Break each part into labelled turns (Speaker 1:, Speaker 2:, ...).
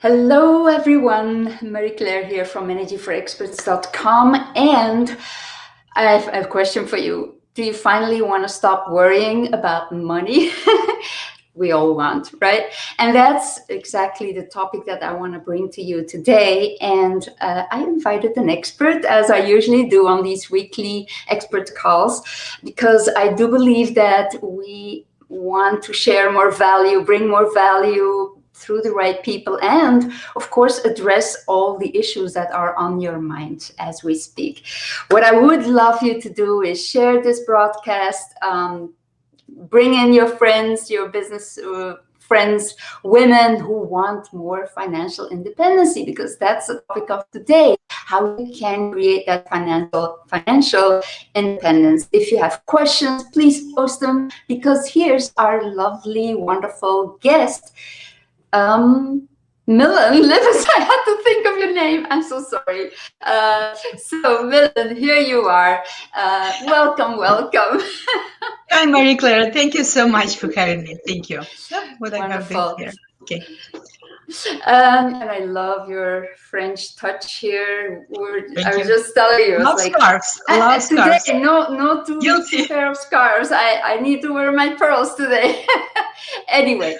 Speaker 1: Hello, everyone. Marie-Claire here from energyforexperts.com. And I have a question for you. Do you finally want to stop worrying about money? We all want, right? And that's exactly the topic that I want to bring to you today. And I invited an expert, as I usually do on these weekly expert calls, because I do believe that we want to share more value, bring more value through the right people, and of course address all the issues that are on your mind as we speak. What I would love you to do is share this broadcast, bring in your friends, your business friends, women who want more financial independency, because that's the topic of today, how you can create that financial independence. If you have questions, please post them, because here's our lovely, wonderful guest, Millen Livis. I had to think of your name. I'm so sorry. So Millen, here you are. Welcome.
Speaker 2: Hi, Marie-Claire. Thank you so much for having me. Thank you. What I have been here. Okay.
Speaker 1: And I love your French touch here. I was just telling you,
Speaker 2: love scarves. Love scarves.
Speaker 1: Today, no two pair of scarves. I need to wear my pearls today. Anyway,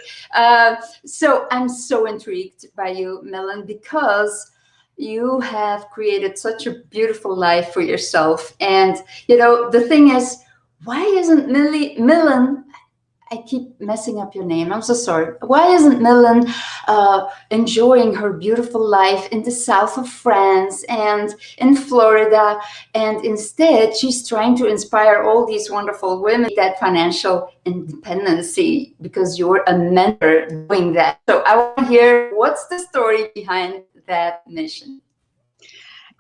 Speaker 1: so I'm so intrigued by you, Millen, because you have created such a beautiful life for yourself. And the thing is, why isn't Millen? I keep messing up your name. I'm so sorry. Why isn't Millen enjoying her beautiful life in the south of France and in Florida? And instead, she's trying to inspire all these wonderful women that financial independency, because you're a mentor doing that. So I want to hear, what's the story behind that mission?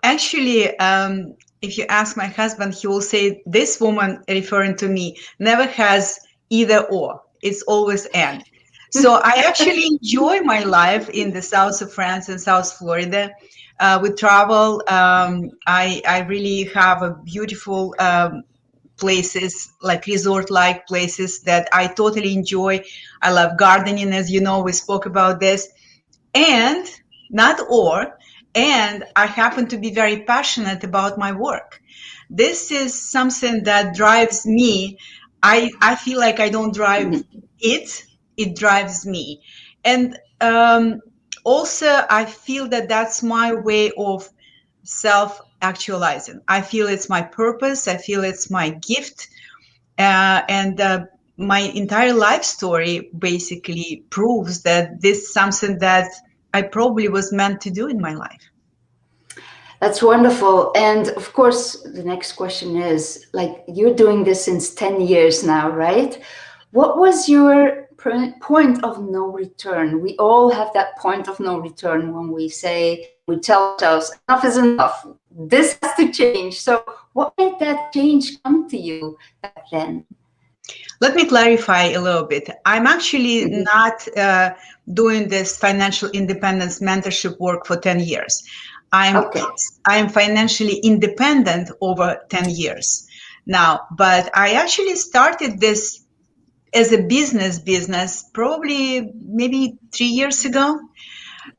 Speaker 2: Actually, if you ask my husband, he will say this woman, referring to me, never has either or. It's always and. So I actually enjoy my life in the south of France and South Florida. We travel. I really have a beautiful places, like resort-like places that I totally enjoy. I love gardening, as you know, we spoke about this. And I happen to be very passionate about my work. This is something that drives me. I feel like I don't drive it drives me. And also I feel that that's my way of self-actualizing. I feel it's my purpose. I feel it's my gift. And my entire life story basically proves that this is something that I probably was meant to do in my life.
Speaker 1: That's wonderful. And of course, the next question is, like, you're doing this since 10 years now, right? What was your point of no return? We all have that point of no return when we tell ourselves, enough is enough. This has to change. So what made that change come to you back then?
Speaker 2: Let me clarify a little bit. I'm actually not doing this financial independence mentorship work for 10 years. I'm financially independent over 10 years now, but I actually started this as a business probably maybe 3 years ago.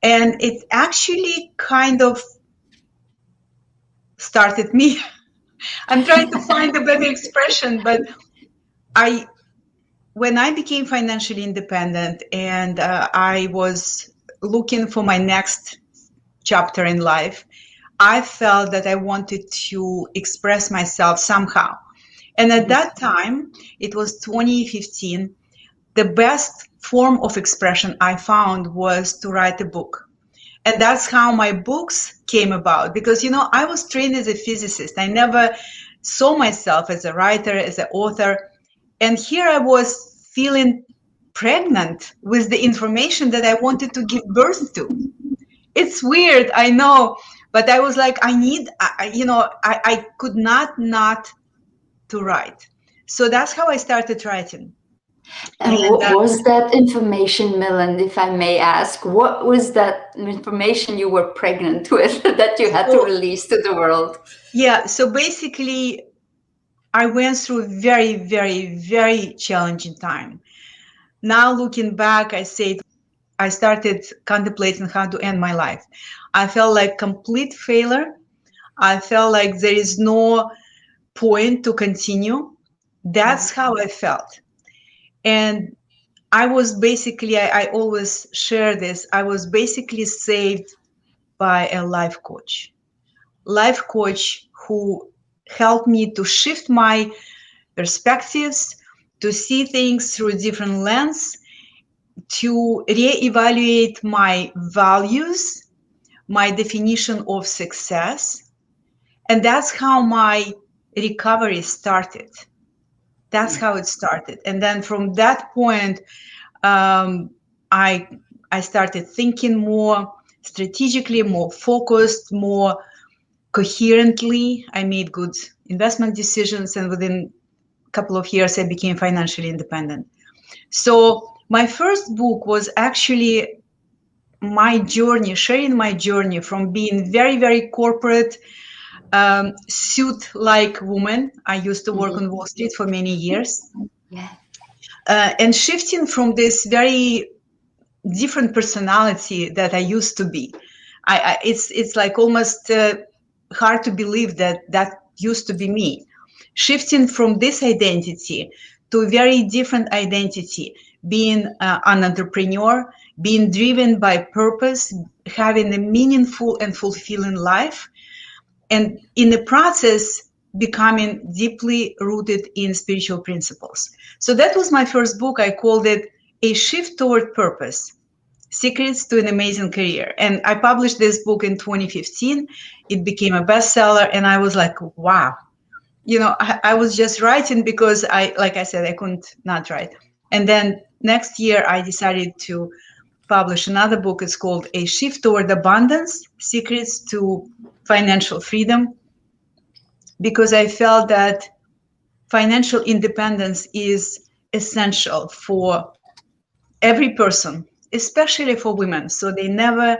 Speaker 2: And it actually kind of started me. I'm trying to find a better expression, but when I became financially independent and I was looking for my next chapter in life, I felt that I wanted to express myself somehow. And at that time, it was 2015, the best form of expression I found was to write a book. And that's how my books came about, because, I was trained as a physicist. I never saw myself as a writer, as an author. And here I was feeling pregnant with the information that I wanted to give birth to. It's weird, I know, but I was like, I could not to write. So that's how I started writing.
Speaker 1: And what was that information, Millen, if I may ask? What was that information you were pregnant with that you had to release to the world?
Speaker 2: Yeah, so basically, I went through a very, very, very challenging time. Now looking back, I say I started contemplating how to end my life. I felt like complete failure. I felt like there is no point to continue. That's how I felt. And I was basically, I always share this, I was basically saved by a life coach who helped me to shift my perspectives, to see things through a different lens, to reevaluate my values, my definition of success. And that's how my recovery started. That's how it started. And then from that point, I started thinking more strategically, more focused, more coherently. I made good investment decisions, and within a couple of years, I became financially independent. So my first book was actually my journey, sharing my journey from being very, very corporate, suit-like woman. I used to work on Wall Street for many years.
Speaker 1: Yeah.
Speaker 2: And shifting from this very different personality that I used to be. It's like almost hard to believe that used to be me. Shifting from this identity to a very different identity, being an entrepreneur, being driven by purpose, having a meaningful and fulfilling life, and in the process, becoming deeply rooted in spiritual principles. So that was my first book. I called it A Shift Toward Purpose: Secrets to an Amazing Career. And I published this book in 2015. It became a bestseller, and I was like, wow. You know, I was just writing because like I said, I couldn't not write. And then next year, I decided to publish another book. It's called A Shift Toward Abundance: Secrets to Financial Freedom, because I felt that financial independence is essential for every person, especially for women, so they never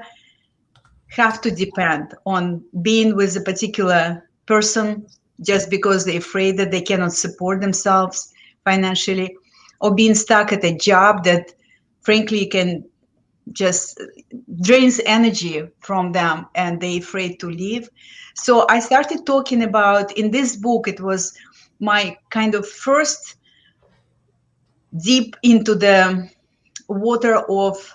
Speaker 2: have to depend on being with a particular person just because they're afraid that they cannot support themselves financially, or being stuck at a job that frankly can just drains energy from them and they're afraid to leave. So I started talking about, in this book, it was my kind of first deep into the water of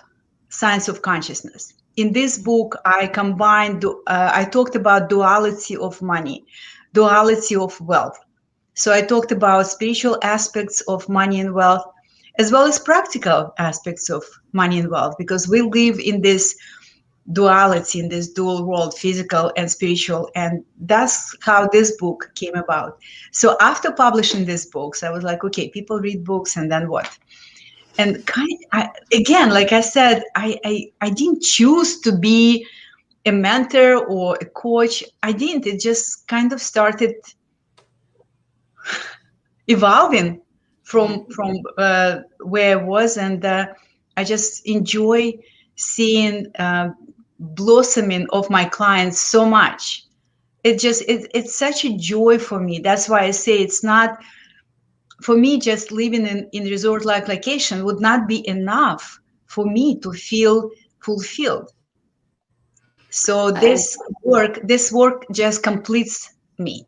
Speaker 2: science of consciousness. In this book, I combined, I talked about duality of money, duality of wealth. So I talked about spiritual aspects of money and wealth, as well as practical aspects of money and wealth, because we live in this duality, in this dual world, physical and spiritual. And that's how this book came about. So after publishing these books, I was like, okay, people read books, and then what? And again, like I said, I didn't choose to be a mentor or a coach. I didn't. It just kind of started evolving from where I was, and I just enjoy seeing blossoming of my clients so much. It's such a joy for me. That's why I say it's not for me. Just living in resort-like location would not be enough for me to feel fulfilled. So this work just completes me.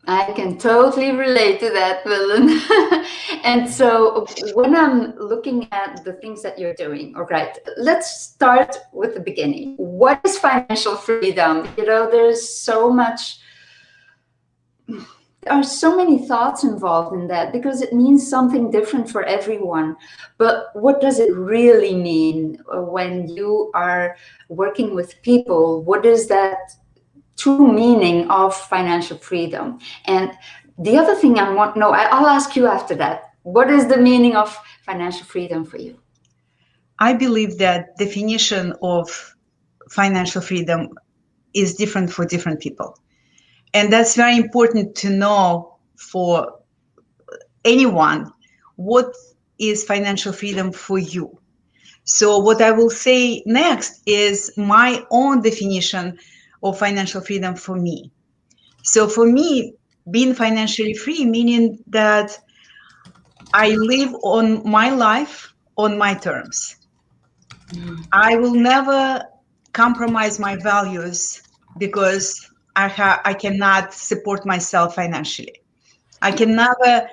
Speaker 1: I can totally relate to that, Millen. And so when I'm looking at the things that you're doing, all right, let's start with the beginning. What is financial freedom? You know, there are so many thoughts involved in that, because it means something different for everyone. But what does it really mean when you are working with people? What is that true meaning of financial freedom? And the other thing I'll ask you after that. What is the meaning of financial freedom for you?
Speaker 2: I believe that definition of financial freedom is different for different people. And that's very important to know for anyone. What is financial freedom for you? So what I will say next is my own definition of financial freedom for me. So for me, being financially free, meaning that I live on my life on my terms. I will never compromise my values because I cannot support myself financially. I can never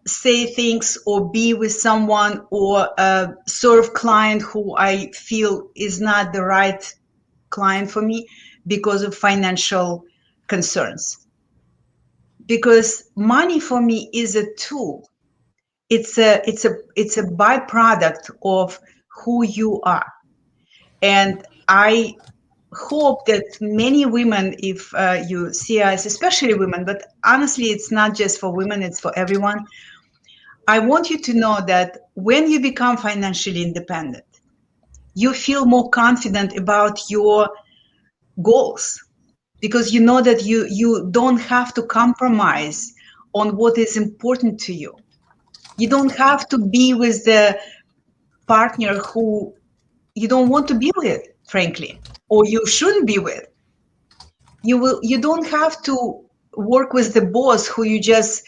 Speaker 2: say things or be with someone or serve client who I feel is not the right client for me because of financial concerns. Because money for me is a tool. It's a byproduct of who you are. And I hope that many women, if you see us, especially women, but honestly, it's not just for women, it's for everyone. I want you to know that when you become financially independent, you feel more confident about your goals because you know that you don't have to compromise on what is important to you. You don't have to be with the partner who you don't want to be with, frankly, or you shouldn't be with. You don't have to work with the boss who you just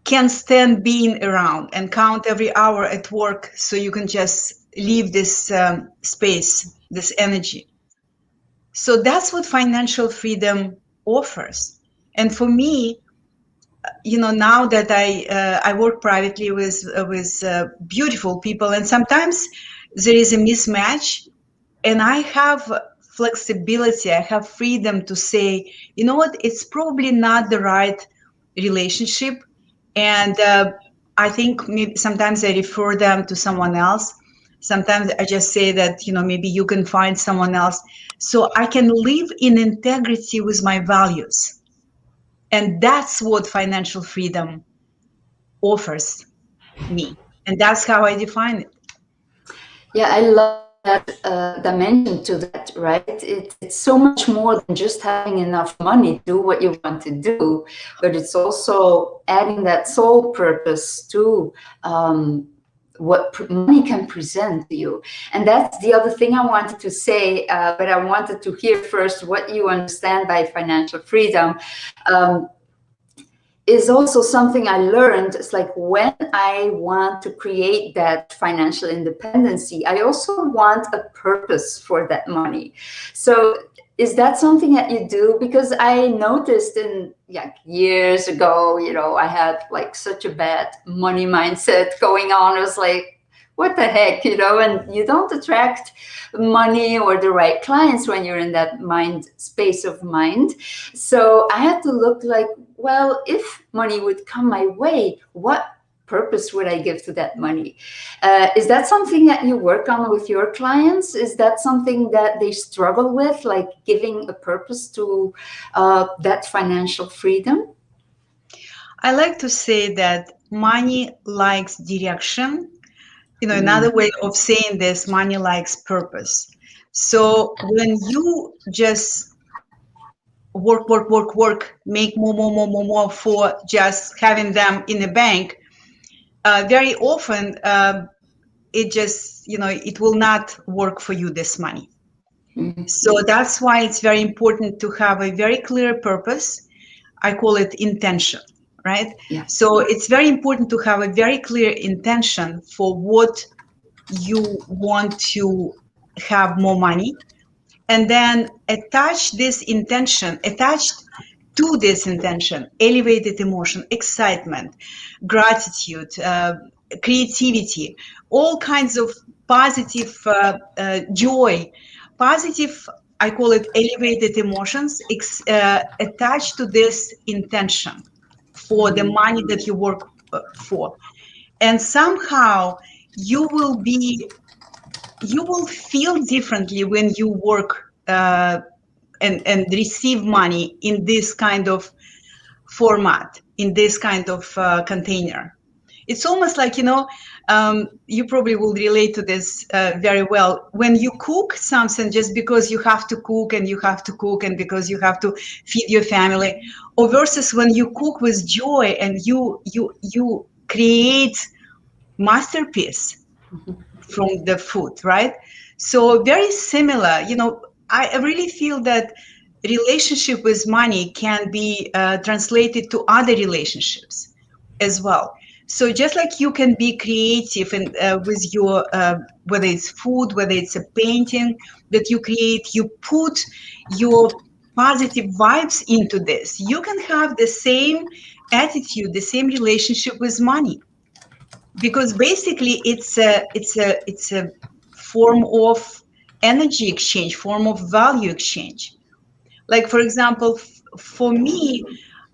Speaker 2: can't stand being around and count every hour at work so you can just leave this space, this energy. So that's what financial freedom offers. And for me, now that I work privately with beautiful people, and sometimes there is a mismatch, and I have flexibility, I have freedom to say, you know what, it's probably not the right relationship, and I think maybe sometimes I refer them to someone else. Sometimes I just say that maybe you can find someone else, so I can live in integrity with my values. And that's what financial freedom offers me. And that's how I define it.
Speaker 1: Yeah, I love that dimension to that, right? It's so much more than just having enough money to do what you want to do, but it's also adding that soul purpose to what money can present to you. And that's the other thing I wanted to say, but I wanted to hear first what you understand by financial freedom. Is also something I learned. It's like when I want to create that financial independency, I also want a purpose for that money. So is that something that you do? Because I noticed in years ago, I had like such a bad money mindset going on. It was like, what the heck, and you don't attract money or the right clients when you're in that space of mind. So I had to look like, well, if money would come my way, what purpose would I give to that money? Is that something that you work on with your clients? Is that something that they struggle with, like giving a purpose to that financial freedom?
Speaker 2: I like to say that money likes direction. Another way of saying this, money likes purpose. So when you just work, make more for just having them in the bank, very often it just, it will not work for you, this money. So that's why it's very important to have a very clear purpose. I call it intention, right?
Speaker 1: Yeah.
Speaker 2: So it's very important to have a very clear intention for what you want to have more money, and then attached to this intention, elevated emotion, excitement, gratitude, creativity, all kinds of positive joy, positive, I call it elevated emotions, attached to this intention for the money that you work for. And somehow you will feel differently when you work and receive money in this kind of format, in this kind of container. It's almost like, you probably will relate to this very well. When you cook something just because you have to cook and because you have to feed your family, or versus when you cook with joy and you create masterpiece from the food, right? So very similar, I really feel that relationship with money can be translated to other relationships as well. So just like you can be creative and with your whether it's food, whether it's a painting that you create, you put your positive vibes into this. You can have the same attitude, the same relationship with money, because basically it's a form of energy exchange, form of value exchange. Like for example, for me,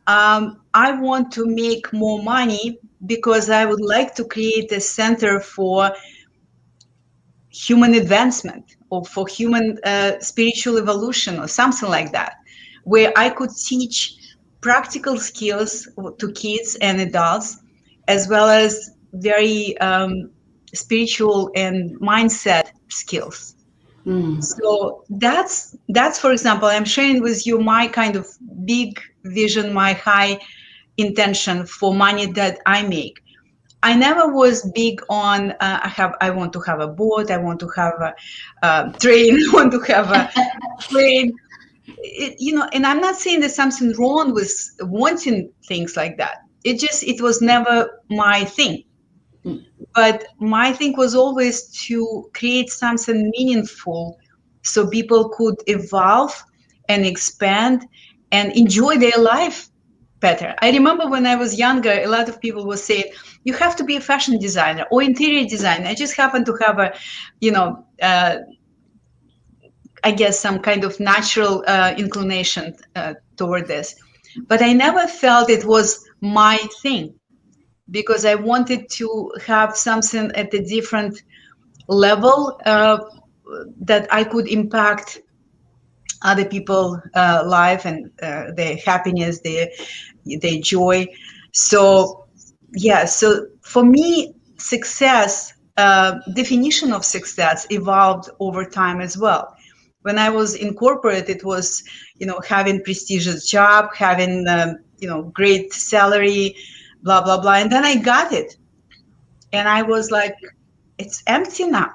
Speaker 2: I want to make more money because I would like to create a center for human advancement or for human spiritual evolution or something like that, where I could teach practical skills to kids and adults, as well as very spiritual and mindset skills. So that's for example, I'm sharing with you my kind of big vision, my high intention for money that I make. I never was big on I want to have a boat, I want to have a train, I want to have a plane. And I'm not saying there's something wrong with wanting things like that. It was never my thing. But my thing was always to create something meaningful so people could evolve and expand and enjoy their life better. I remember when I was younger, a lot of people were saying, you have to be a fashion designer or interior designer. I just happen to have I guess some kind of natural inclination toward this. But I never felt it was my thing, because I wanted to have something at a different level that I could impact other people's life and their happiness, their joy. So yeah, so for me, success, definition of success evolved over time as well. When I was in corporate, it was, having prestigious job, having, great salary, blah, blah, blah. And then I got it. And I was like, it's empty now.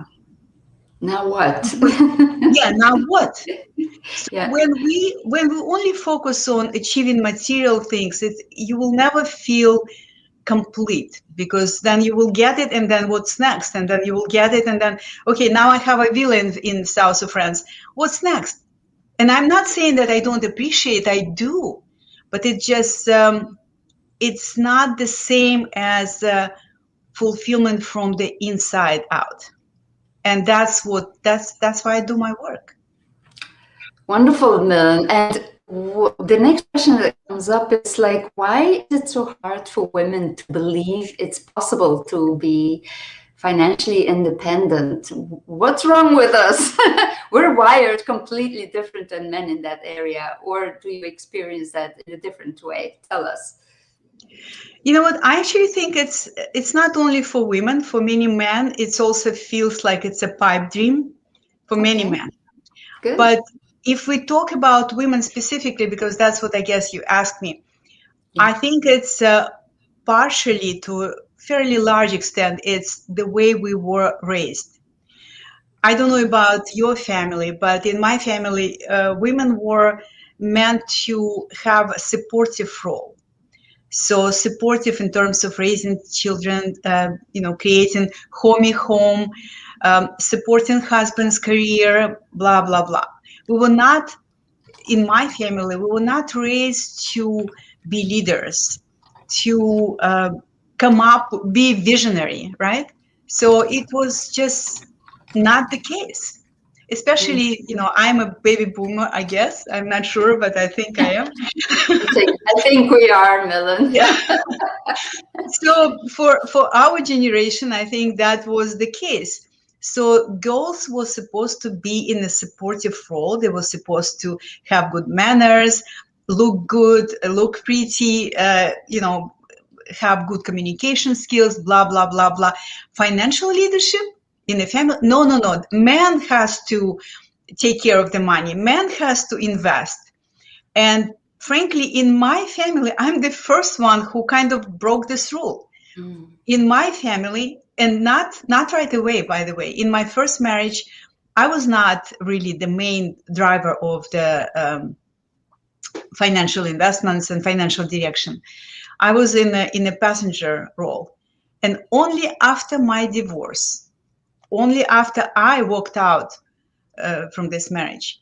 Speaker 1: Now what?
Speaker 2: Yeah, now what? So
Speaker 1: Yeah.
Speaker 2: when we only focus on achieving material things, you will never feel complete, because then you will get it, and then what's next? And then you will get it, and then, okay, now I have a villa in south of France. What's next? And I'm not saying that I don't appreciate, I do, but it just it's not the same as fulfillment from the inside out. And that's why I do my work.
Speaker 1: Wonderful, Millen. And the next question that comes up is like, why is it so hard for women to believe it's possible to be financially independent? What's wrong with us? We're wired completely different than men in that area. Or do you experience that in a different way? Tell us.
Speaker 2: You know what? I actually think it's not only for women. For many men, it also feels like it's a pipe dream for many men.
Speaker 1: Good.
Speaker 2: But if we talk about women specifically, because that's what I guess you asked me, yeah. I think it's partially, to a fairly large extent, it's the way we were raised. I don't know about your family, but in my family, women were meant to have a supportive role. So supportive in terms of raising children, creating homey home, supporting husband's career, blah, blah, blah. We were not, in my family, we were not raised to be leaders, to come up, be visionary, right? So it was just not the case. Especially, I'm a baby boomer, I guess. I'm not sure, but I think I am.
Speaker 1: I think we are, Millen.
Speaker 2: Yeah. So for our generation, I think that was the case. So girls were supposed to be in a supportive role. They were supposed to have good manners, look good, look pretty, have good communication skills, blah, blah, blah, blah. Financial leadership in a family? No. Man has to take care of the money. Man has to invest. And frankly, in my family, I'm the first one who kind of broke this rule. In my family, and not right away, by the way, in my first marriage, I was not really the main driver of the financial investments and financial direction. I was in a passenger role. And only after my divorce, only after I walked out from this marriage,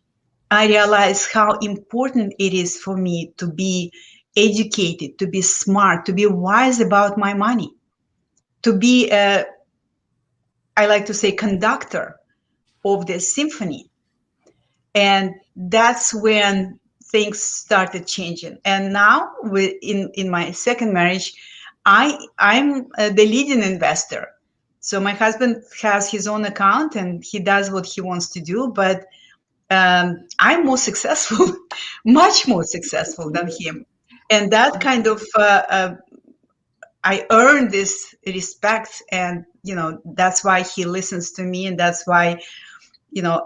Speaker 2: I realized how important it is for me to be educated, to be smart, to be wise about my money, to be, I like to say, conductor of the symphony. And that's when things started changing. And now, in my second marriage, I'm the leading investor. So my husband has his own account and he does what he wants to do, but I'm more successful, much more successful than him. And that kind of, I earned this respect, and, that's why he listens to me. And that's why,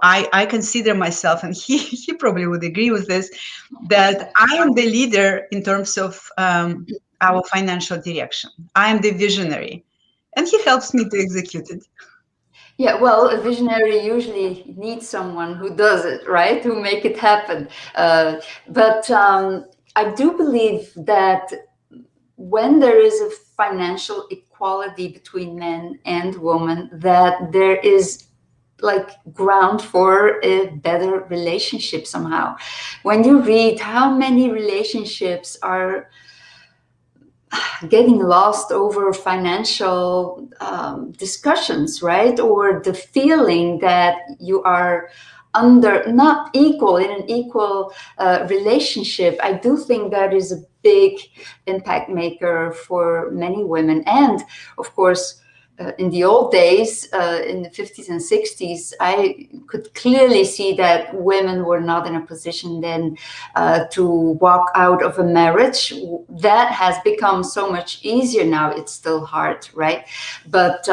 Speaker 2: I consider myself, and he probably would agree with this, that I am the leader in terms of our financial direction. I am the visionary, and he helps me to execute it.
Speaker 1: Yeah, well, a visionary usually needs someone who does it, right? Who make it happen. But I do believe that when there is a financial equality between men and women, that there is like ground for a better relationship somehow. When you read how many relationships are getting lost over financial discussions, right? Or the feeling that you are under not equal in an equal relationship, I do think that is a big impact maker for many women. And of course, in the old days, in the 50s and 60s, I could clearly see that women were not in a position then to walk out of a marriage. That has become so much easier now. It's still hard, right? But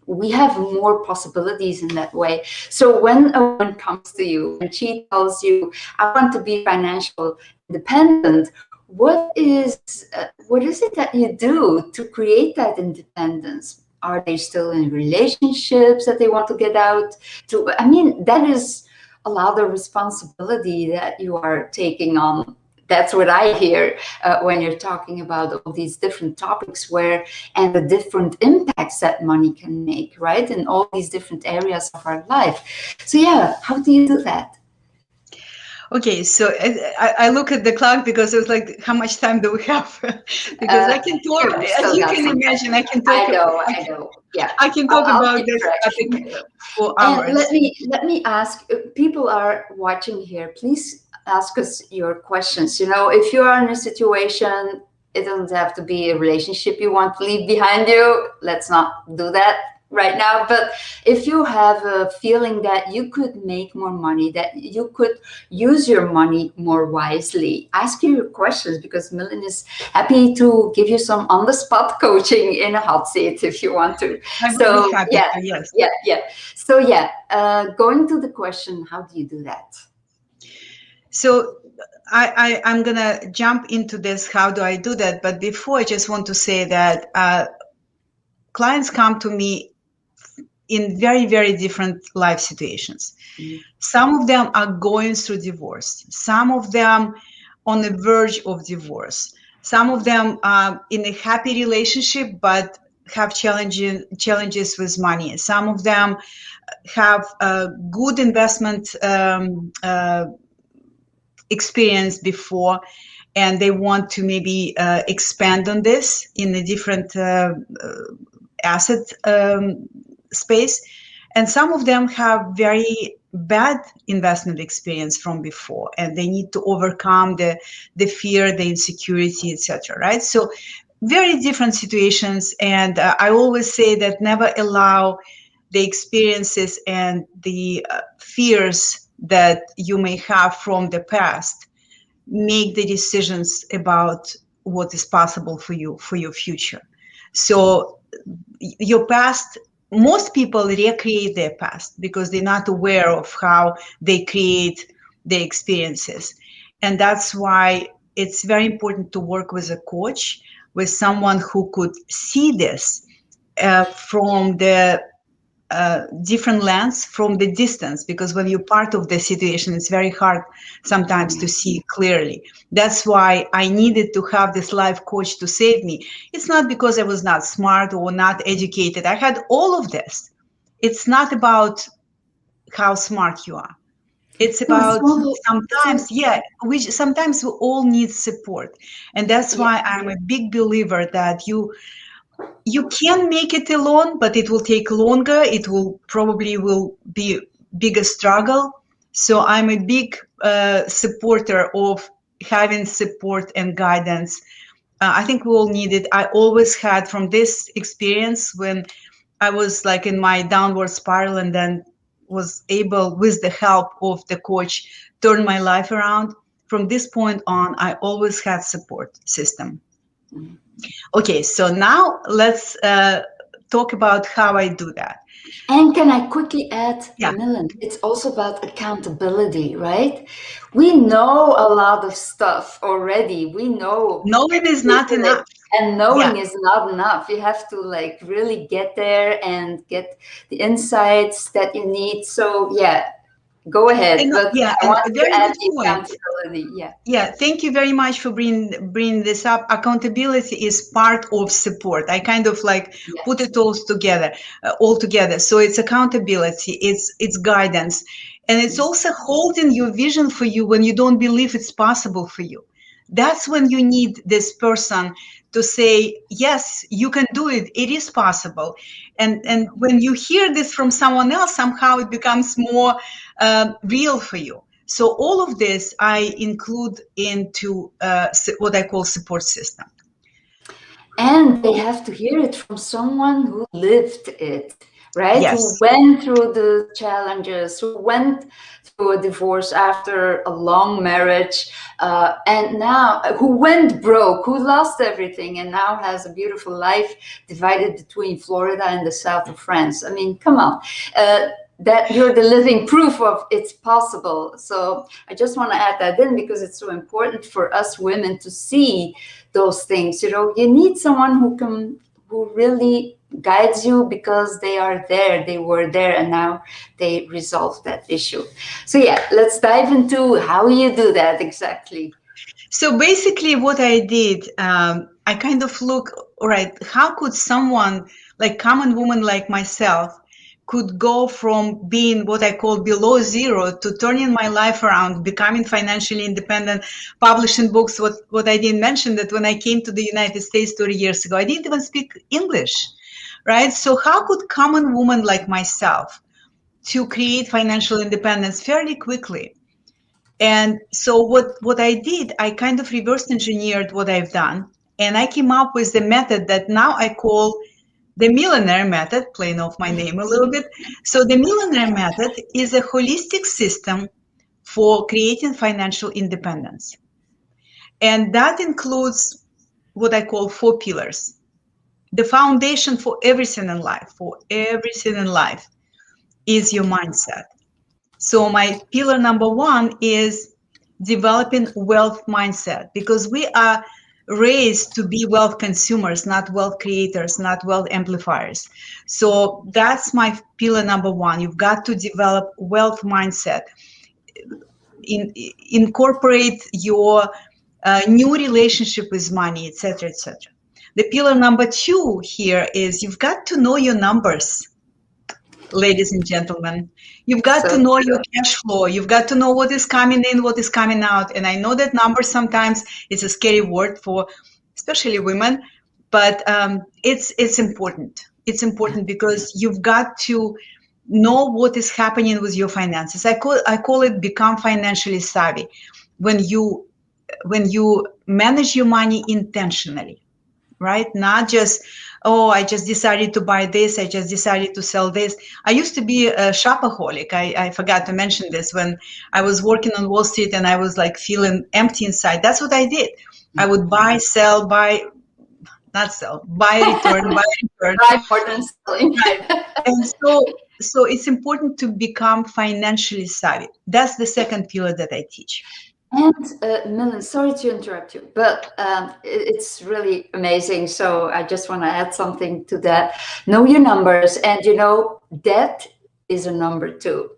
Speaker 1: we have more possibilities in that way. So when a woman comes to you and she tells you, I want to be financially independent, what is it that you do to create that independence? Are they still in relationships that they want to get out to? I mean, that is a lot of responsibility that you are taking on. That's what I hear when you're talking about all these different topics and the different impacts that money can make, right? In all these different areas of our life. So yeah, how do you do that?
Speaker 2: Okay, so I look at the clock because it was like, how much time do we have? Because I can talk, as you can imagine, I can talk.
Speaker 1: I know. Yeah,
Speaker 2: I can talk
Speaker 1: I'll
Speaker 2: about
Speaker 1: keep
Speaker 2: this
Speaker 1: track.
Speaker 2: topic for hours.
Speaker 1: And let me ask, people are watching here, please ask us your questions. If you are in a situation, it doesn't have to be a relationship you want to leave behind you. Let's not do that right now. But if you have a feeling that you could make more money, that you could use your money more wisely, ask your questions, because Millen is happy to give you some on-the-spot coaching in a hot seat if you want to.
Speaker 2: I would be happy to, yes.
Speaker 1: Yeah. So going to the question, how do you do that?
Speaker 2: So I'm going to jump into this. How do I do that? But before, I just want to say that clients come to me in very, very different life situations. Mm-hmm. Some of them are going through divorce. Some of them on the verge of divorce. Some of them are in a happy relationship, but have challenges with money. Some of them have a good investment experience before, and they want to maybe expand on this in a different asset space. And some of them have very bad investment experience from before, and they need to overcome the fear, the insecurity, etc. Right? So very different situations. And I always say that never allow the experiences and the fears that you may have from the past make the decisions about what is possible for you, for your future. So your past, most people recreate their past because they're not aware of how they create their experiences. And that's why it's very important to work with a coach, with someone who could see this from the different lens from the distance, because when you're part of the situation, it's very hard sometimes to see clearly. That's why I needed to have this life coach to save me. It's not because I was not smart or not educated. I had all of this. It's not about how smart you are. It's about sometimes we all need support. And that's why I'm a big believer that you can make it alone, but it will take longer. It will probably be bigger struggle. So I'm a big supporter of having support and guidance. I think we all need it. I always had, from this experience when I was like in my downward spiral, and then was able, with the help of the coach, turn my life around. From this point on, I always had support system. Okay, so now let's talk about how I do that.
Speaker 1: And can I quickly add, Millen, it's also about accountability, right? We know a lot of stuff already. We know.
Speaker 2: Knowing is not enough.
Speaker 1: And knowing is not enough. You have to like really get there and get the insights that you need. So go ahead.
Speaker 2: And,
Speaker 1: but I want to add the accountability.
Speaker 2: Yeah. Thank you very much for bringing this up. Accountability is part of support. I kind of like put it all together. So it's accountability, it's guidance, and it's also holding your vision for you when you don't believe it's possible for you. That's when you need this person to say, yes, you can do it. It is possible. And when you hear this from someone else, somehow it becomes more real for you. So all of this I include into what I call support system.
Speaker 1: And they have to hear it from someone who lived it, right?
Speaker 2: Yes.
Speaker 1: Who went through the challenges, who went through a divorce after a long marriage, and now who went broke, who lost everything, and now has a beautiful life divided between Florida and the south of France. I mean, come on. That you're the living proof of it's possible. So I just want to add that in because it's so important for us women to see those things. You know, you need someone who really guides you because they are there, they were there, and now they resolved that issue. So let's dive into how you do that exactly.
Speaker 2: So basically what I did, I kind of look, all right, how could someone like common woman like myself could go from being what I call below zero to turning my life around, becoming financially independent, publishing books. What I didn't mention that when I came to the United States 30 years ago, I didn't even speak English, right? So how could common woman like myself to create financial independence fairly quickly? And so what I did, I kind of reverse engineered what I've done. And I came up with the method that now I call the Millionaire Method, playing off my name a little bit. So the Millionaire Method is a holistic system for creating financial independence. And that includes what I call 4 pillars. The foundation for everything in life, is your mindset. So my pillar number 1 is developing wealth mindset, because we are raised to be wealth consumers, not wealth creators, not wealth amplifiers. So that's my pillar number 1. You've got to develop wealth mindset. Incorporate your new relationship with money, etc., etc. The pillar number 2 here is you've got to know your numbers. Ladies and gentlemen, you've got to know your cash flow. You've got to know what is coming in, what is coming out. And I know that numbers sometimes is a scary word for especially women, but it's important. It's important because you've got to know what is happening with your finances. I call it become financially savvy. When you manage your money intentionally, right? Not just, oh, I just decided to buy this, I just decided to sell this. I used to be a shopaholic. I forgot to mention this. When I was working on Wall Street and I was like feeling empty inside, that's what I did. I would buy, sell, buy, not sell, buy, return, buy, return.
Speaker 1: Buy more than selling.
Speaker 2: And so it's important to become financially savvy. That's the second pillar that I teach.
Speaker 1: And Millen, sorry to interrupt you, but it's really amazing. So I just want to add something to that. Know your numbers, and debt is a number too,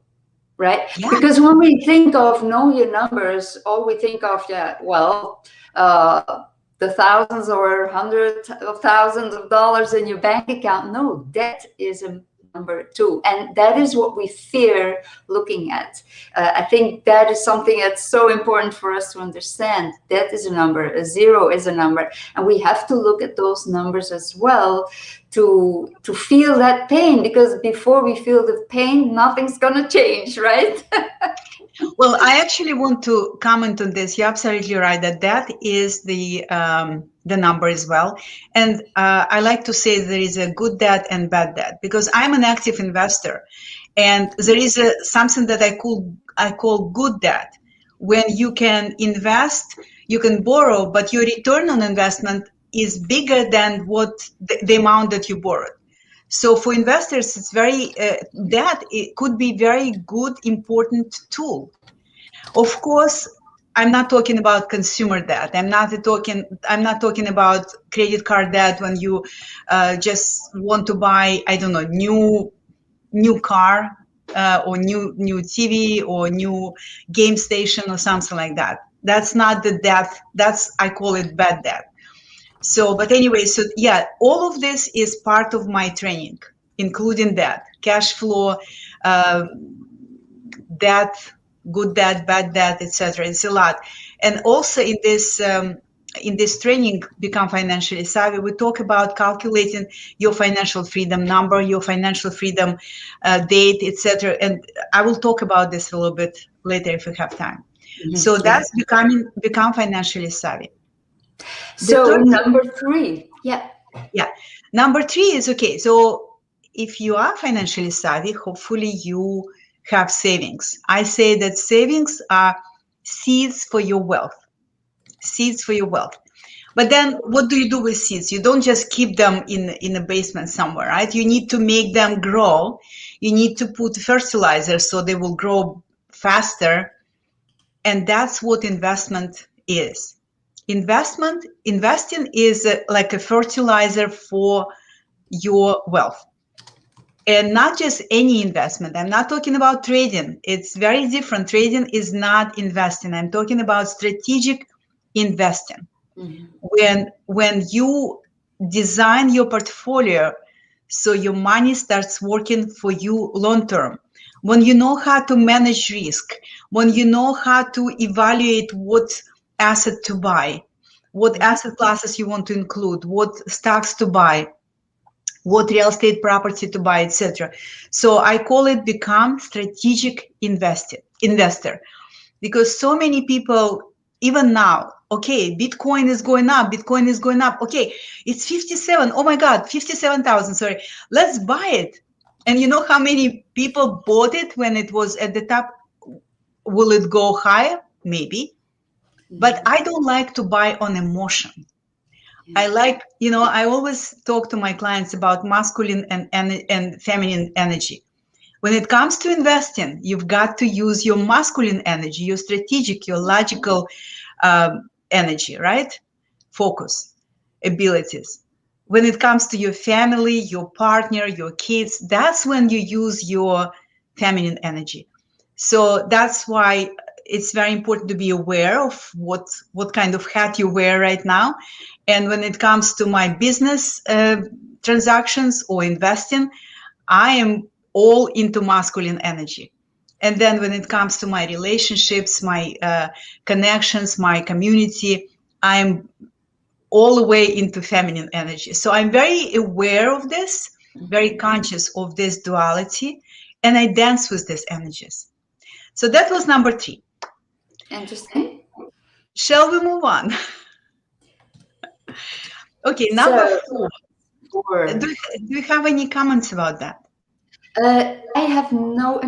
Speaker 1: right?
Speaker 2: Yeah.
Speaker 1: Because when we think of know your numbers, all we think of, yeah, well, the thousands or hundreds of thousands of dollars in your bank account. No, debt is a number too, and that is what we fear looking at. I think that is something that's so important for us to understand. Debt is a number, a zero is a number, and we have to look at those numbers as well to feel that pain, because before we feel the pain, nothing's gonna change, right?
Speaker 2: Well, I actually want to comment on this. You're absolutely right that is the number as well. And I like to say there is a good debt and bad debt, because I'm an active investor, and there is something that I call good debt. When you can invest, you can borrow, but your return on investment is bigger than what the amount that you borrowed. So for investors, it's very that it could be very good, important tool. Of course, I'm not talking about consumer debt. I'm not talking about credit card debt when you just want to buy, I don't know, new car or new TV or new game station or something like that. That's not the debt. I call it bad debt. So, but anyway, so yeah, all of this is part of my training, including that cash flow, uh, debt, good debt, bad debt, etc. It's a lot. And also in this training, Become Financially Savvy, we talk about calculating your financial freedom number, your financial freedom date, etc. And I will talk about this a little bit later if we have time. So that's become financially savvy.
Speaker 1: So number 3, yeah.
Speaker 2: Yeah. Number 3 is okay. So if you are financially savvy, hopefully you have savings. I say that savings are seeds for your wealth. Seeds for your wealth. But then what do you do with seeds? You don't just keep them in a basement somewhere, right? You need to make them grow. You need to put fertilizer so they will grow faster. And that's what investment is. Investing is like a fertilizer for your wealth. And not just any investment. I'm not talking about trading. It's very different. Trading is not investing. I'm talking about strategic investing. Mm-hmm. When you design your portfolio so your money starts working for you long term, when you know how to manage risk, when you know how to evaluate what asset to buy, what asset classes you want to include, what stocks to buy, what real estate property to buy, etc. So I call it become strategic investor, because so many people, even now, okay, Bitcoin is going up. Okay, it's 57. Oh my God, 57,000. Sorry, let's buy it. And you know how many people bought it when it was at the top? Will it go higher? Maybe. But I don't like to buy on emotion. I like, I always talk to my clients about masculine and feminine energy. When it comes to investing, you've got to use your masculine energy, your strategic, your logical energy, right? Focus, abilities. When it comes to your family, your partner, your kids, that's when you use your feminine energy. So that's why it's very important to be aware of what kind of hat you wear right now. And when it comes to my business transactions or investing, I am all into masculine energy. And then when it comes to my relationships, my connections, my community, I'm all the way into feminine energy. So I'm very aware of this, very conscious of this duality, and I dance with these energies. So that was number 3.
Speaker 1: Interesting.
Speaker 2: Shall we move on? Okay, number 4. Do you have any comments about that?
Speaker 1: I have no,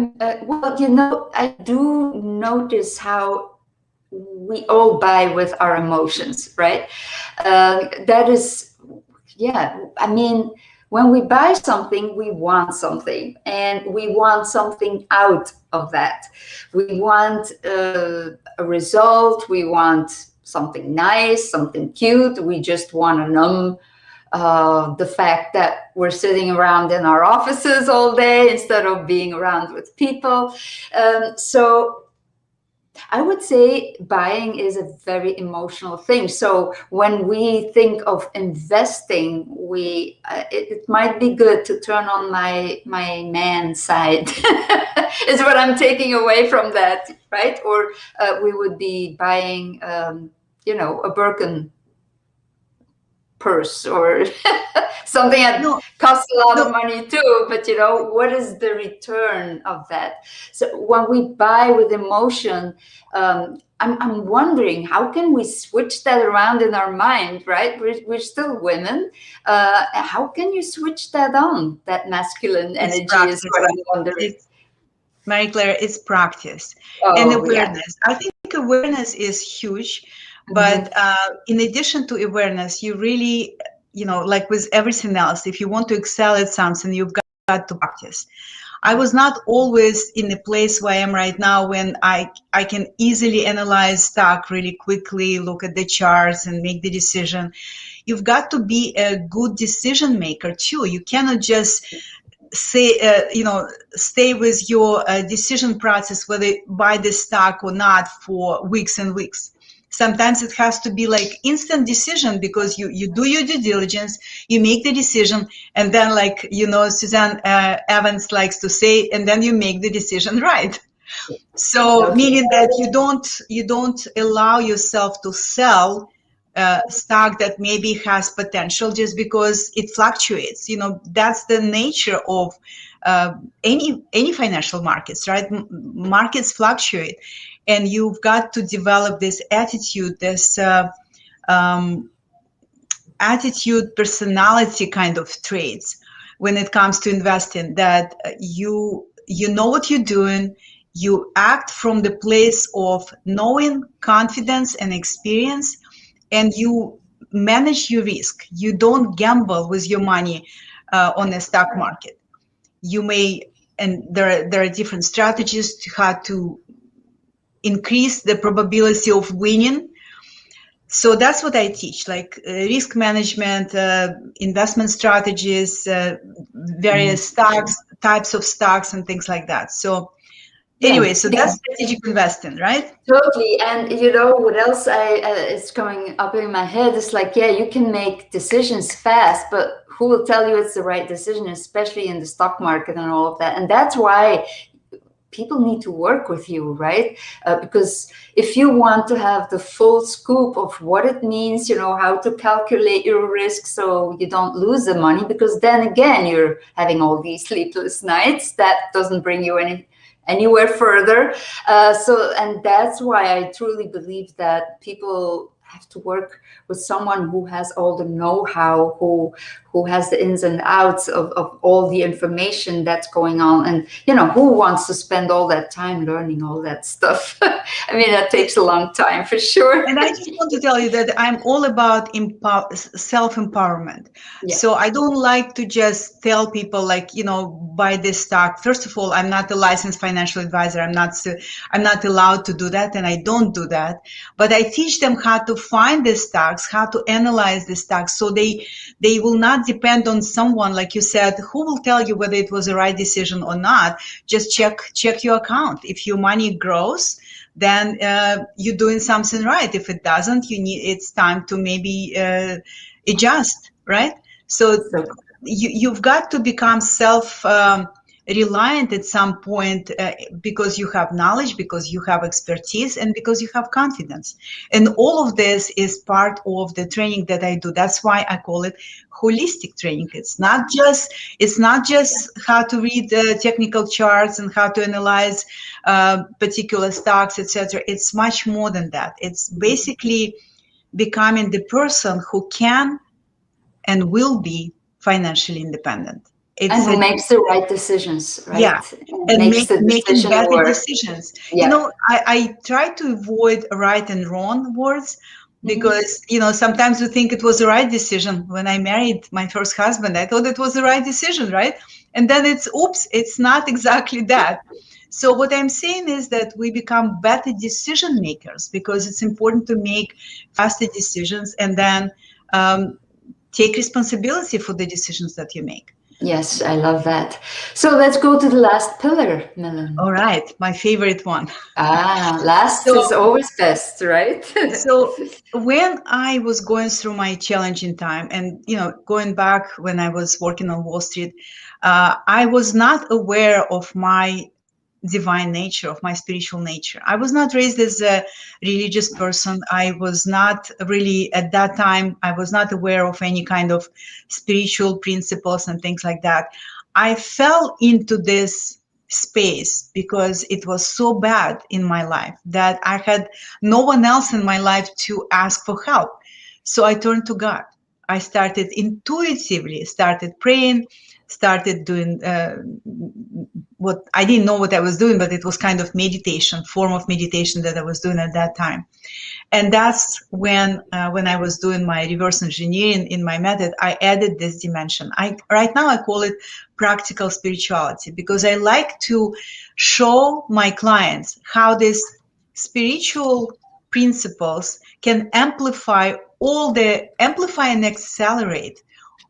Speaker 1: well, I do notice how we all buy with our emotions, right? That is, yeah, I mean, when we buy something, we want something, and we want something out of that. We want a result. We want something nice, something cute. We just want to numb the fact that we're sitting around in our offices all day instead of being around with people. So I would say buying is a very emotional thing. So when we think of investing, it might be good to turn on my man side. Is what I'm taking away from that, right? Or we would be buying, a Birkin purse or something that costs a lot of money too, but what is the return of that? So when we buy with emotion, I'm wondering, how can we switch that around in our mind, right? We're still women. How can you switch that on? That masculine energy is what I'm wondering.
Speaker 2: Marie-Claire, it's practice and awareness. Yeah. I think awareness is huge. But in addition to awareness, you really, like with everything else, if you want to excel at something, you've got to practice. I was not always in the place where I am right now when I can easily analyze stock really quickly, look at the charts and make the decision. You've got to be a good decision maker too. You cannot just say, stay with your decision process whether buy the stock or not for weeks and weeks. Sometimes it has to be like instant decision because you do your due diligence, you make the decision, and then Suzanne Evans likes to say, and then you make the decision right. So meaning that you don't allow yourself to sell stock that maybe has potential just because it fluctuates. That's the nature of any financial markets, right? Markets fluctuate. And you've got to develop this attitude, this attitude, personality kind of traits when it comes to investing, that you know what you're doing, you act from the place of knowing, confidence, and experience, and you manage your risk. You don't gamble with your money on the stock market. You may, and there are different strategies to how to increase the probability of winning. So that's what I teach, like risk management, investment strategies, various stocks, types of stocks, and things like that. So anyway, so that's strategic investing, right?
Speaker 1: Totally. And what else is coming up in my head is like, you can make decisions fast, but who will tell you it's the right decision, especially in the stock market and all of that? And that's why people need to work with you, right? Because if you want to have the full scoop of what it means, how to calculate your risk so you don't lose the money, because then again, you're having all these sleepless nights. That doesn't bring you anywhere further. And that's why I truly believe that people have to work with someone who has all the know-how, who has the ins and outs of all the information that's going on, and who wants to spend all that time learning all that stuff. I mean, that takes a long time for sure.
Speaker 2: And I just want to tell you that I'm all about self-empowerment. Yeah. So I don't like to just tell people buy this stock. First of all, I'm not a licensed financial advisor. I'm not allowed to do that, and I don't do that. But I teach them how to find the stocks, how to analyze the stocks, so they will not depend on someone, like you said, who will tell you whether it was the right decision or not. Just check your account. If your money grows, then you're doing something right. If it doesn't, it's time to maybe adjust, right? So you've got to become self-reliant at some point because you have knowledge, because you have expertise, and because you have confidence. And all of this is part of the training that I do. That's why I call it holistic training. It's not just how to read the technical charts and how to analyze particular stocks, etc. It's much more than that. It's basically becoming the person who can and will be financially independent.
Speaker 1: And who makes the right decisions, right?
Speaker 2: Yeah, and making better decisions. Yeah. I try to avoid right and wrong words. because sometimes we think it was the right decision. When I married my first husband, I thought it was the right decision, right? And then it's not exactly that. So what I'm saying is that we become better decision makers, because it's important to make faster decisions and then take responsibility for the decisions that you make.
Speaker 1: Yes, I love that. So let's go to the last pillar, Millen.
Speaker 2: All right, my favorite one.
Speaker 1: Last is always best, right?
Speaker 2: So when I was going through my challenging time, and going back when I was working on Wall Street, I was not aware of my divine nature, of my spiritual nature. I was not raised as a religious person. I was not really, at that time, I was not aware of any kind of spiritual principles and things like that. I fell into this space because it was so bad in my life that I had no one else in my life to ask for help. So I turned to God. I started intuitively, started praying, started doing what I didn't know what I was doing, but it was kind of meditation, form of meditation that I was doing at that time. And that's when I was doing my reverse engineering in my method, I added this dimension. Right now I call it practical spirituality, because I like to show my clients how these spiritual principles can amplify and accelerate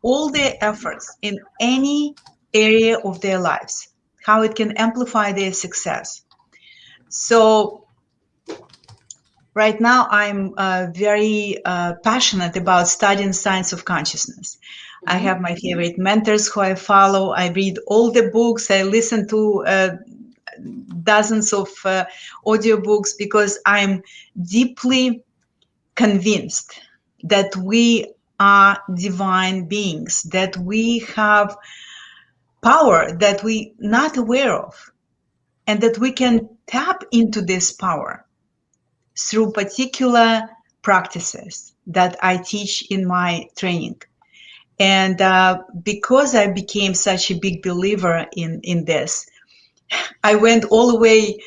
Speaker 2: all their efforts in any area of their lives, how it can amplify their success. So right now, I'm very passionate about studying science of consciousness. I have my favorite mentors who I follow. I read all the books. I listen to dozens of audiobooks, because I'm deeply convinced that we are divine beings, that we have power that we're not aware of, and that we can tap into this power through particular practices that I teach in my training. And because I became such a big believer in this, I went all the way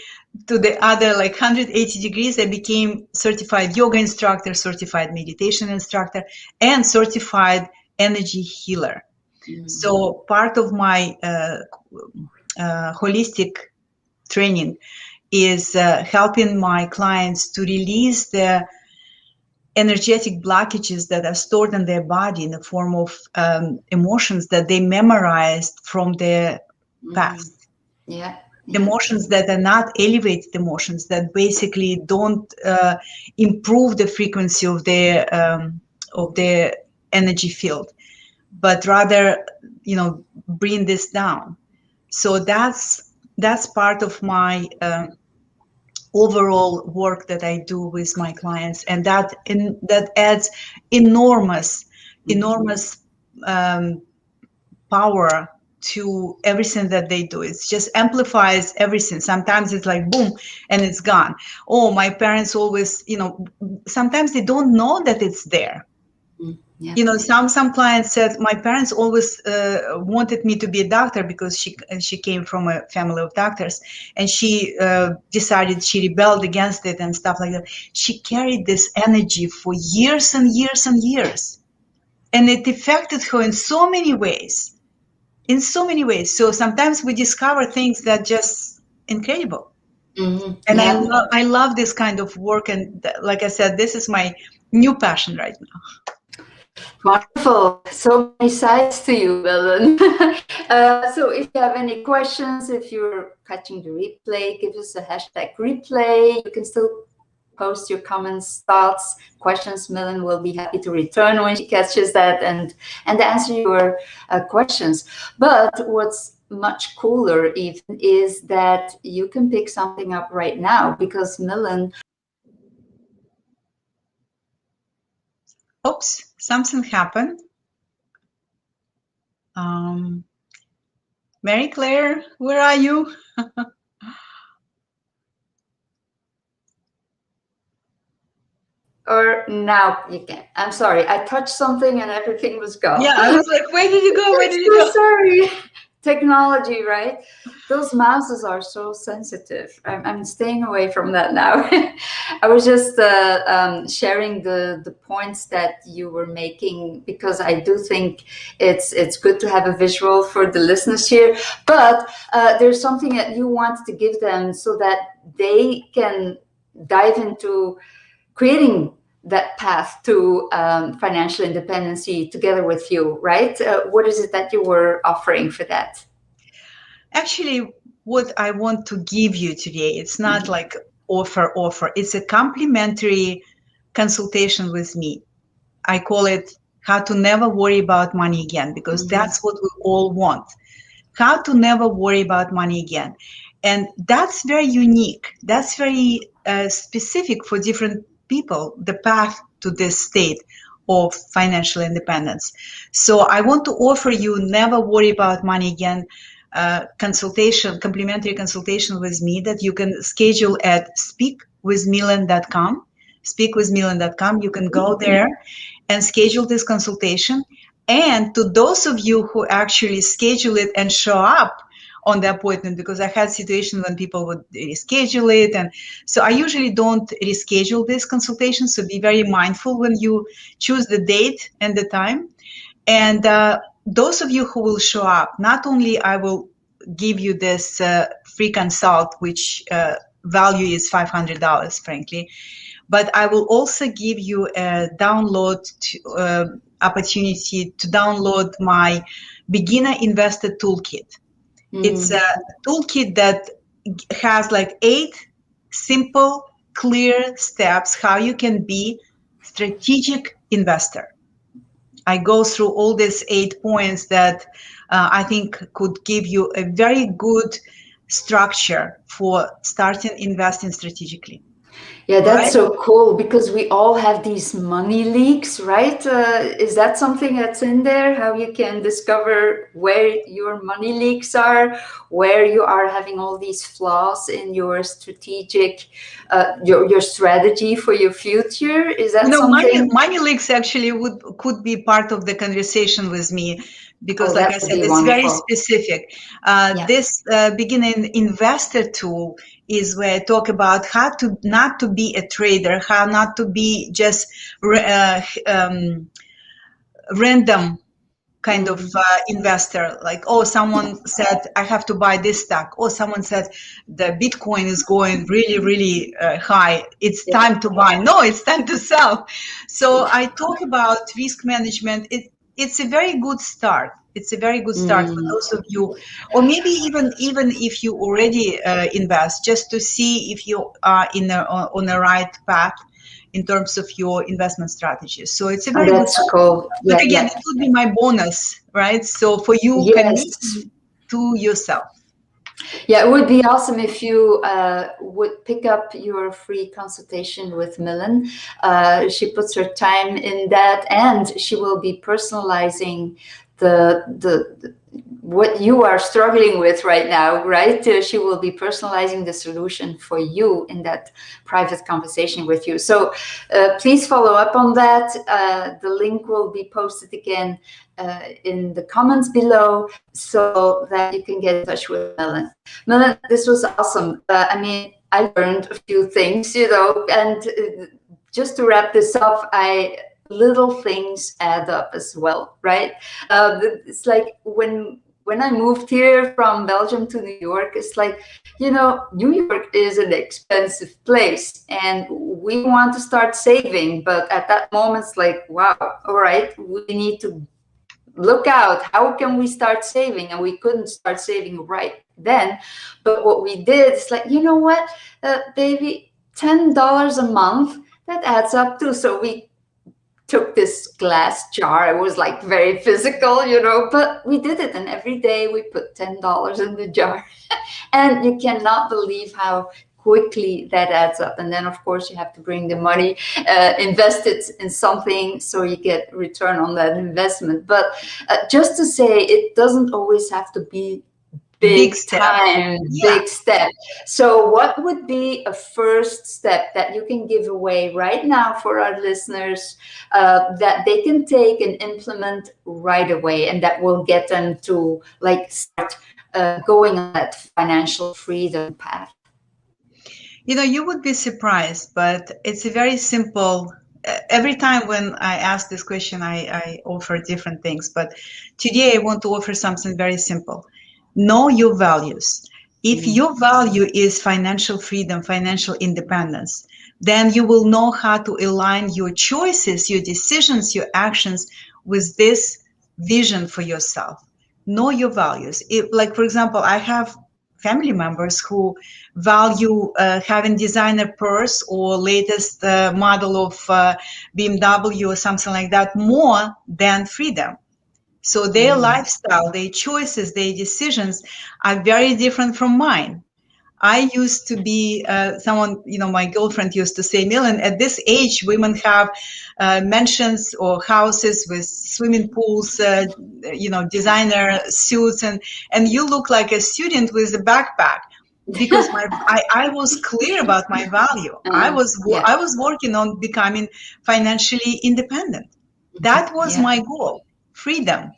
Speaker 2: to the other, like 180 degrees. I became certified yoga instructor, certified meditation instructor, and certified energy healer. So part of my holistic training is helping my clients to release the energetic blockages that are stored in their body in the form of emotions that they memorized from their past. Emotions that are not elevated emotions, that basically don't improve the frequency of their energy field, but rather bring this down. So that's part of my overall work that I do with my clients, and that adds enormous power to everything that they do. It just amplifies everything. Sometimes it's like boom and it's gone. Oh, my parents always, sometimes they don't know that it's there. Some clients said, my parents always wanted me to be a doctor, because she came from a family of doctors, and she decided, she rebelled against it and stuff like that. She carried this energy for years and years and years, and it affected her in so many ways. So sometimes we discover things that just incredible. And I love this kind of work, and like I said, this is my new passion right now.
Speaker 1: Wonderful. So many sides to you, Millen. So if you have any questions, if you're catching the replay, give us a hashtag replay. You can still post your comments, thoughts, questions. Millen will be happy to return when she catches that and answer your questions. But what's much cooler even is that you can pick something up right now, because Millen...
Speaker 2: Oops, something happened. Mary Claire, where are you?
Speaker 1: Or now you can. I'm sorry, I touched something and everything was gone.
Speaker 2: Yeah, I was like, where did you go? Where did you go?
Speaker 1: Sorry. Technology, right? Those mouses are so sensitive. I'm staying away from that now. I was just sharing the points that you were making, because I do think it's good to have a visual for the listeners here. But there's something that you want to give them so that they can dive into creating that path to financial independency together with you, right? What is it that you were offering for that?
Speaker 2: Actually, what I want to give you today, it's not like offer. It's a complimentary consultation with me. I call it how to never worry about money again, because that's what we all want. How to never worry about money again. And that's very unique. That's very specific for different people, the path to this state of financial independence. So I want to offer you never worry about money again consultation, complimentary consultation with me that you can schedule at speakwithmillen.com. Speakwithmillen.com. You can go there and schedule this consultation. And to those of you who actually schedule it and show up on the appointment, because I had situations when people would reschedule it. And so I usually don't reschedule this consultation. So be very mindful when you choose the date and the time. And those of you who will show up, not only I will give you this free consult, which value is $500, frankly, but I will also give you a download opportunity to download my beginner investor toolkit. It's a toolkit that has like 8 simple, clear steps how you can be strategic investor. I go through all these 8 points that I think could give you a very good structure for starting investing strategically.
Speaker 1: Yeah, that's so cool, because we all have these money leaks, right? Is that something that's in there? How you can discover where your money leaks are, where you are having all these flaws in your strategic, your strategy for your future? Is that something?
Speaker 2: Money leaks actually could be part of the conversation with me, because like I said, it's
Speaker 1: wonderful.
Speaker 2: very specific. This beginning investor tool is where I talk about how to not to be a trader, how not to be just random kind of investor. Like, oh, someone said I have to buy this stock. Oh, someone said the Bitcoin is going really, really high. It's time to buy. No, it's time to sell. So I talk about risk management. It's a very good start. It's a very good start for those of you, or maybe even if you already invest, just to see if you are on the right path in terms of your investment strategies. So it's a very good start.
Speaker 1: Cool.
Speaker 2: But again, it would be my bonus, right? So for you, commit to yourself.
Speaker 1: Yeah, it would be awesome if you would pick up your free consultation with Millen. She puts her time in that, and she will be personalizing the what you are struggling with right now, right? She will be personalizing the solution for you in that private conversation with you. So please follow up on that. The link will be posted again in the comments below, so that you can get in touch with Millen. Millen, this was awesome. I mean, I learned a few things, and just to wrap this up, little things add up as well, right? It's like when I moved here from Belgium to New York, it's like, New York is an expensive place and we want to start saving. But at that moment, it's like, wow, all right, we need to look out. How can we start saving? And we couldn't start saving right then. But what we did is like, you know what, baby, $10 a month, that adds up too. So we took this glass jar. It was like very physical, but we did it. And every day we put $10 in the jar. And you cannot believe how quickly that adds up. And then, of course, you have to bring the money, invest it in something so you get return on that investment. But just to say, it doesn't always have to be
Speaker 2: Big
Speaker 1: Big
Speaker 2: step.
Speaker 1: time,
Speaker 2: Yeah.
Speaker 1: big step. So what would be a first step that you can give away right now for our listeners that they can take and implement right away, and that will get them to like start going on that financial freedom path?
Speaker 2: You would be surprised, but it's a very simple. Every time when I ask this question, I offer different things. But today I want to offer something very simple. Know your values. If
Speaker 1: Mm.
Speaker 2: your value is financial freedom, financial independence, then you will know how to align your choices, your decisions, your actions with this vision for yourself. Know your values. Like, for example, I have family members who value having designer purse or latest model of BMW or something like that more than freedom. So their
Speaker 1: Mm.
Speaker 2: lifestyle, their choices, their decisions are very different from mine. I used to be someone, my girlfriend used to say, Millen, at this age, women have mansions or houses with swimming pools, designer suits, and you look like a student with a backpack. Because I was clear about my value.
Speaker 1: Yeah,
Speaker 2: I was working on becoming financially independent. That was
Speaker 1: yeah.
Speaker 2: my goal. Freedom.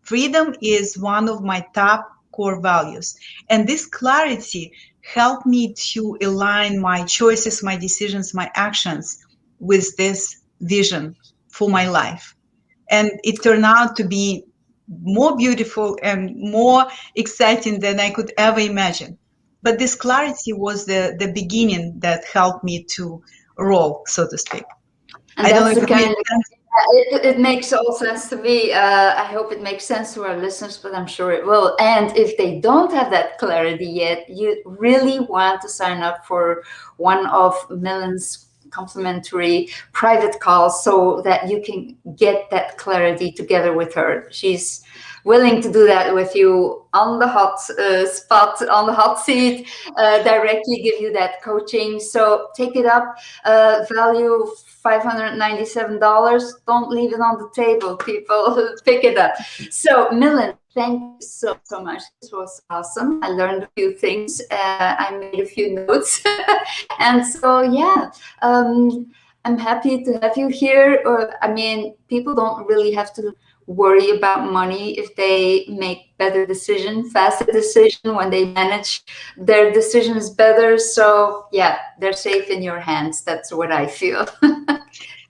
Speaker 2: Freedom is one of my top core values. And this clarity helped me to align my choices, my decisions, my actions with this vision for my life. And it turned out to be more beautiful and more exciting than I could ever imagine. But this clarity was the beginning that helped me to roll, so to speak.
Speaker 1: And
Speaker 2: I don't know
Speaker 1: that's
Speaker 2: if
Speaker 1: the
Speaker 2: it makes
Speaker 1: kind.
Speaker 2: sense.
Speaker 1: It makes all sense to me. I hope it makes sense to our listeners, but I'm sure it will. And if they don't have that clarity yet, you really want to sign up for one of Millen's complimentary private calls so that you can get that clarity together with her. She's willing to do that with you on the hot spot, on the hot seat, directly give you that coaching. So take it up. Value $597. Don't leave it on the table, people. Pick it up. So, Millen, thank you so much. This was awesome. I learned a few things. I made a few notes. And so, yeah, I'm happy to have you here. I mean, people don't really have to worry about money if they make better decision, faster decision, when they manage their decisions better. So yeah, they're safe in your hands. That's what I feel.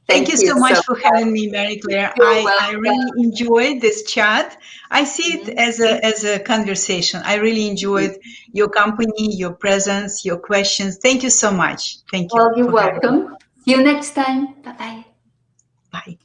Speaker 2: Thank you
Speaker 1: Thank
Speaker 2: so
Speaker 1: you
Speaker 2: much
Speaker 1: so
Speaker 2: for
Speaker 1: much.
Speaker 2: having me, Mary Claire.
Speaker 1: You're
Speaker 2: I really
Speaker 1: welcome.
Speaker 2: enjoyed this chat. I see it as a conversation. I really enjoyed your company, your presence, your questions. Thank you so much. Thank you
Speaker 1: Well, you're
Speaker 2: for having me.
Speaker 1: welcome. See you next time. Bye-bye.
Speaker 2: Bye.